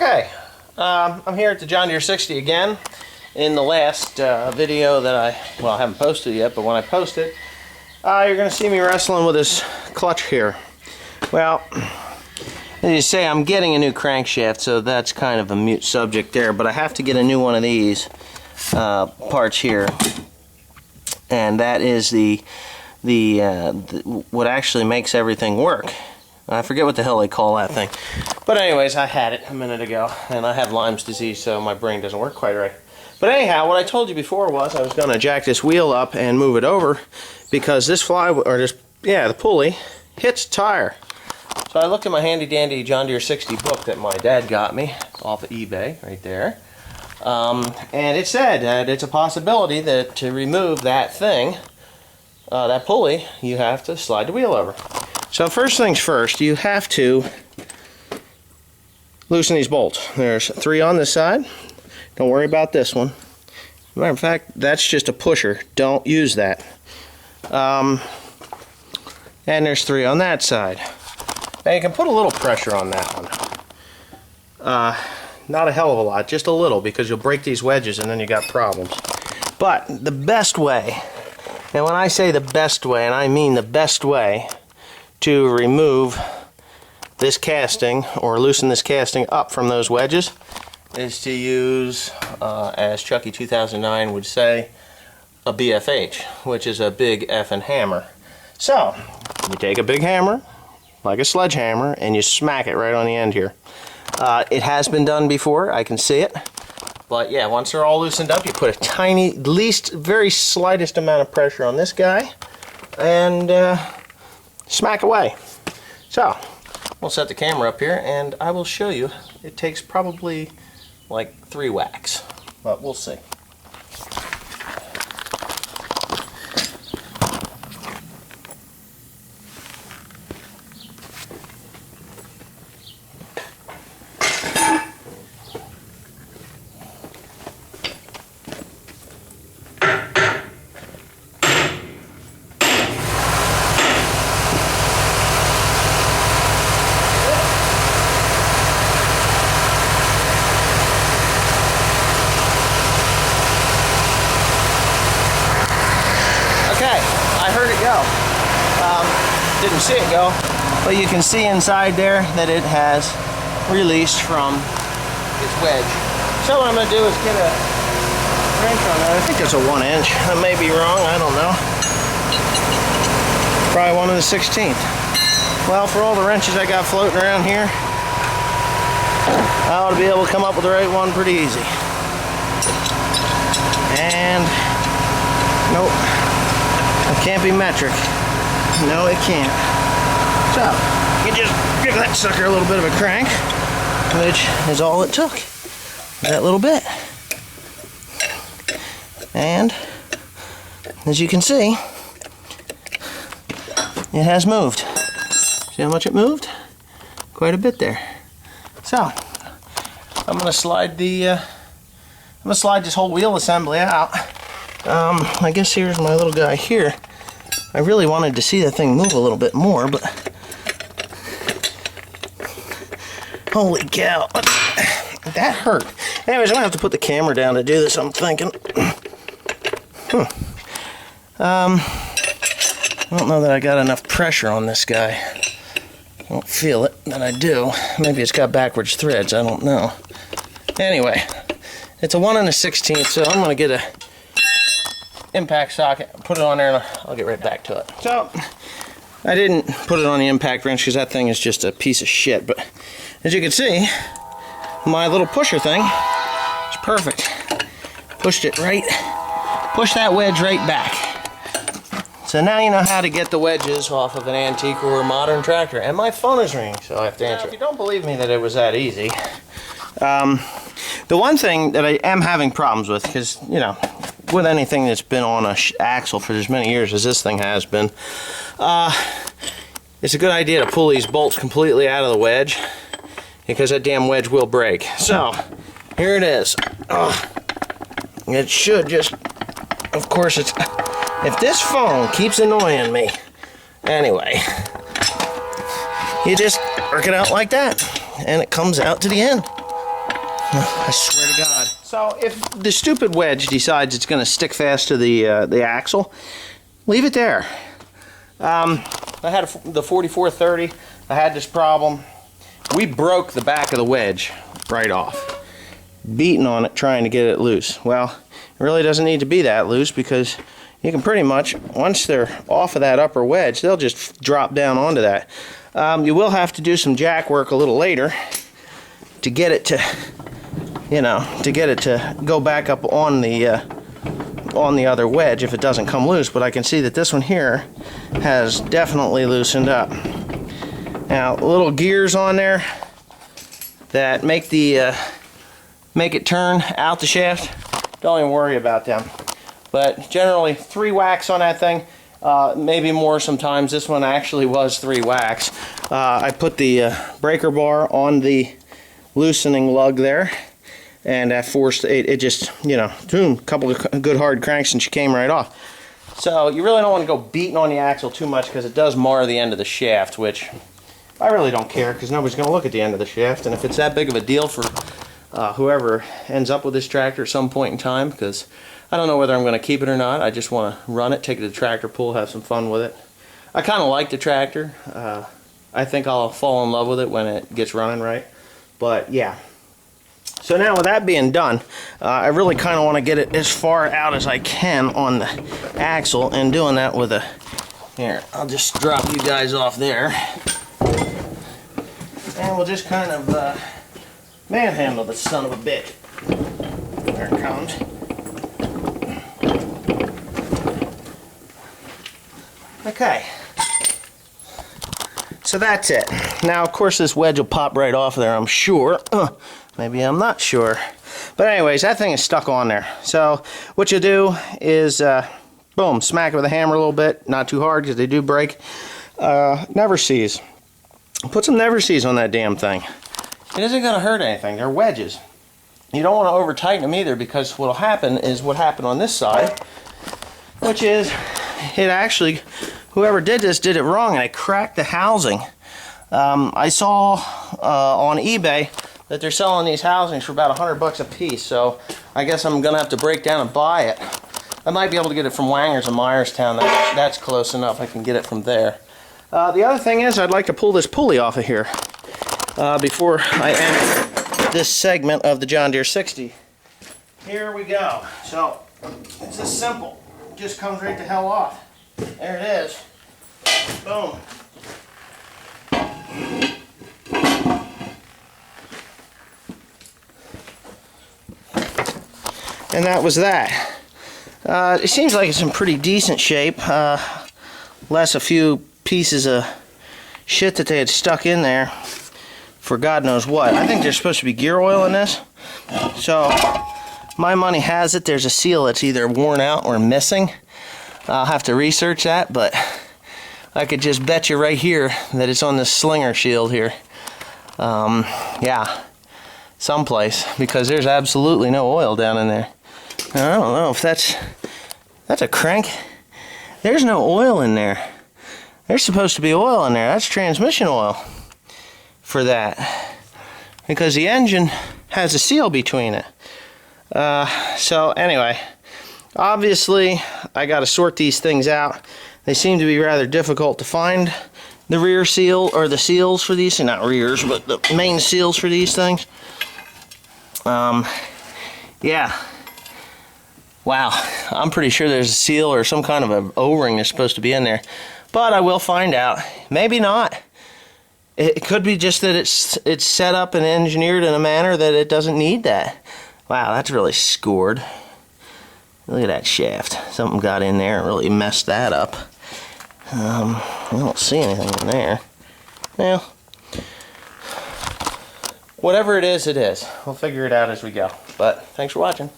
Okay, I'm here at the John Deere 60 again. In the last video that I haven't posted yet, but when I post it, you're going to see me wrestling with this clutch here. Well, as you say, I'm getting a new crankshaft, so that's kind of a mute subject there, but I have to get a new one of these parts here, and that is the what actually makes everything work. I forget what the hell they call that thing. But anyways, I had it a minute ago, and I have Lyme's disease, so my brain doesn't work quite right. But anyhow, what I told you before was I was going to jack this wheel up and move it over because this the pulley hits the tire. So I looked at my handy-dandy John Deere 60 book that my dad got me off of eBay, right there. And it said that it's a possibility that to remove that thing, that pulley, you have to slide the wheel over. So first things first, you have to loosen these bolts. There's 3 on this side. Don't worry about this one. Matter of fact, that's just a pusher. Don't use that. And there's 3 on that side. Now you can put a little pressure on that one. Not a hell of a lot, just a little, because you'll break these wedges and then you got problems. But the best way, and when I say the best way, and I mean the best way to remove this casting or loosen this casting up from those wedges is to use, as Chucky 2009 would say, a BFH, which is a big effing hammer. So you take a big hammer, like a sledgehammer, and you smack it right on the end here. It has been done before, I can see it. But yeah, once they're all loosened up, you put a tiny, very slightest amount of pressure on this guy, and smack away. So, we'll set the camera up here, and I will show you. It takes probably like 3 whacks, but we'll see. I heard it go. Didn't see it go, but you can see inside there that it has released from its wedge. So what I'm going to do is get a wrench on that. I think it's a 1 inch. I may be wrong, I don't know. Probably 1 1/16. Well, for all the wrenches I got floating around here, I ought to be able to come up with the right one pretty easy. And nope. It can't be metric. No, it can't. So, you just give that sucker a little bit of a crank, which is all it took. That little bit. And, as you can see, it has moved. See how much it moved? Quite a bit there. So, I'm going to slide this whole wheel assembly out. I guess here's my little guy here. I really wanted to see that thing move a little bit more, but holy cow, that hurt. Anyways, I'm gonna have to put the camera down to do this, I'm thinking. I don't know that I got enough pressure on this guy. I don't feel it, but I do. Maybe it's got backwards threads, I don't know. Anyway, it's a 1 1/16, so I'm gonna get a impact socket, put it on there, and I'll get right back to it. So, I didn't put it on the impact wrench because that thing is just a piece of shit, but as you can see, my little pusher thing is perfect. Pushed that wedge right back. So now you know how to get the wedges off of an antique or a modern tractor. And my phone is ringing, so I have to answer. Now, if you don't believe me that it was that easy, the one thing that I am having problems with, because, you know, with anything that's been on a axle for as many years as this thing has been, it's a good idea to pull these bolts completely out of the wedge, because that damn wedge will break. So, here it is. It should just, of course, if this phone keeps annoying me, anyway, you just work it out like that, and it comes out to the end. I swear to God. So if the stupid wedge decides it's going to stick fast to the axle, leave it there. I had the 4430. I had this problem. We broke the back of the wedge right off, beating on it trying to get it loose. Well, it really doesn't need to be that loose, because you can pretty much, once they're off of that upper wedge, they'll just drop down onto that. You will have to do some jack work a little later to get it to, you know, to get it to go back up on the other wedge if it doesn't come loose. But I can see that this one here has definitely loosened up. Now, little gears on there that make the make it turn out the shaft, don't even worry about them. But generally 3 whacks on that thing, maybe more sometimes. This one actually was 3 whacks. I put the breaker bar on the loosening lug there, and that forced it just, you know, boom, a couple of good hard cranks and she came right off. So you really don't want to go beating on the axle too much, because it does mar the end of the shaft, which I really don't care, because nobody's going to look at the end of the shaft. And if it's that big of a deal for whoever ends up with this tractor at some point in time, because I don't know whether I'm going to keep it or not. I just want to run it, take it to the tractor pool, have some fun with it. I kind of like the tractor. I think I'll fall in love with it when it gets running right. But yeah. So now with that being done, I really kind of want to get it as far out as I can on the axle, and doing that with a, here, I'll just drop you guys off there. And we'll just kind of manhandle this son of a bitch. There it comes. Okay, so that's it. Now, of course, this wedge will pop right off there, I'm sure. Maybe I'm not sure. But anyways, that thing is stuck on there. So what you do is, boom, smack it with a hammer a little bit. Not too hard, because they do break. Never seize. Put some never seize on that damn thing. It isn't going to hurt anything. They're wedges. You don't want to over tighten them either, because what will happen is what happened on this side, which is it actually, whoever did this did it wrong, and it cracked the housing. I saw on eBay that they're selling these housings for about $100 a piece, so I guess I'm gonna have to break down and buy it. I might be able to get it from Wangers in Myerstown. That's close enough. I can get it from there. The other thing is, I'd like to pull this pulley off of here before I end this segment of the John Deere 60. Here we go. So it's this simple. It just comes right the hell off. There it is. Boom. And that was that. It seems like it's in pretty decent shape. Less a few pieces of shit that they had stuck in there for God knows what. I think there's supposed to be gear oil in this. So my money has it there's a seal that's either worn out or missing. I'll have to research that, but I could just bet you right here that it's on this slinger shield here. Yeah, someplace, because there's absolutely no oil down in there. I don't know if that's a crank. There's no oil in there. There's supposed to be oil in there. That's transmission oil for that, because the engine has a seal between it. So anyway, obviously I got to sort these things out. They seem to be rather difficult to find, the rear seal, or the seals for these, not rears, but the main seals for these things. Yeah. Wow, I'm pretty sure there's a seal or some kind of an O-ring that's supposed to be in there, but I will find out. Maybe not. It could be just that it's set up and engineered in a manner that it doesn't need that. Wow, that's really scored. Look at that shaft. Something got in there and really messed that up. I don't see anything in there. Well, whatever it is, it is. We'll figure it out as we go. But thanks for watching.